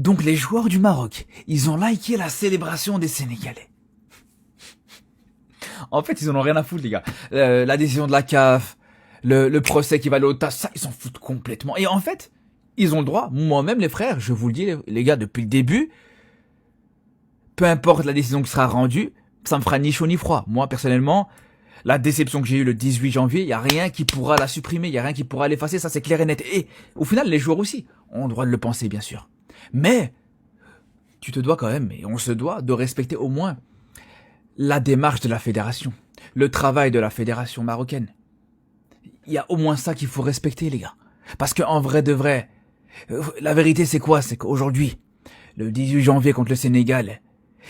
Donc les joueurs du Maroc, ils ont liké la célébration des Sénégalais. En fait, ils en ont rien à foutre, les gars. La décision de la CAF, le procès qui va aller au TAS, ça, ils s'en foutent complètement. Et en fait, ils ont le droit. Moi-même, les frères, je vous le dis, les gars, depuis le début, peu importe la décision qui sera rendue, ça me fera ni chaud ni froid. Moi, personnellement, la déception que j'ai eue le 18 janvier, il y a rien qui pourra la supprimer, il y a rien qui pourra l'effacer, ça c'est clair et net. Et au final, les joueurs aussi ont le droit de le penser, bien sûr. Mais tu te dois quand même, et on se doit, de respecter au moins la démarche de la fédération, le travail de la fédération marocaine. Il y a au moins ça qu'il faut respecter, les gars. Parce qu'en vrai de vrai, la vérité c'est quoi? C'est qu'aujourd'hui, le 18 janvier contre le Sénégal,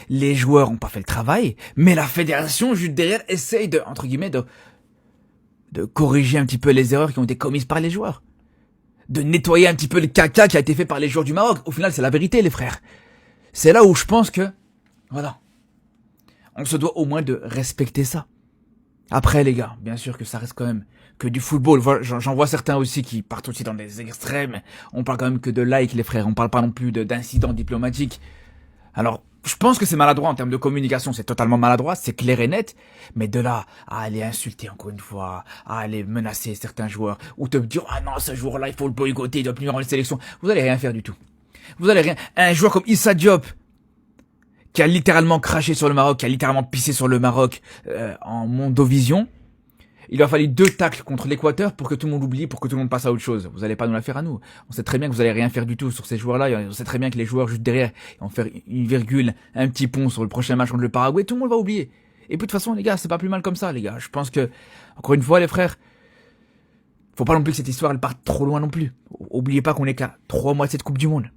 les joueurs ont pas fait le travail, mais la fédération, juste derrière, essaye de, entre guillemets, de corriger un petit peu les erreurs qui ont été commises par les joueurs. De nettoyer un petit peu le caca qui a été fait par les joueurs du Maroc. Au final, c'est la vérité, les frères. C'est là où je pense que, voilà, on se doit au moins de respecter ça. Après, les gars, bien sûr que ça reste quand même que du football. J'en vois certains aussi qui partent aussi dans des extrêmes. On parle quand même que de likes, les frères. On parle pas non plus d'incidents diplomatiques. Alors, je pense que c'est maladroit en termes de communication, c'est totalement maladroit, c'est clair et net, mais de là à aller insulter encore une fois, à aller menacer certains joueurs, ou te dire, ah non, ce joueur-là, il faut le boycotter, il doit plus en sélection, vous allez rien faire du tout. Vous allez rien. Un joueur comme Issa Diop, qui a littéralement craché sur le Maroc, qui a littéralement pissé sur le Maroc en Mondovision, il a fallu 2 tacles contre l'Équateur pour que tout le monde oublie, pour que tout le monde passe à autre chose. Vous allez pas nous la faire à nous. On sait très bien que vous allez rien faire du tout sur ces joueurs-là. On sait très bien que les joueurs juste derrière vont faire une virgule, un petit pont sur le prochain match contre le Paraguay. Tout le monde va oublier. Et puis de toute façon, les gars, c'est pas plus mal comme ça, les gars. Je pense que, encore une fois, les frères, faut pas non plus que cette histoire elle parte trop loin non plus. Oubliez pas qu'on est qu'à 3 mois de cette Coupe du Monde.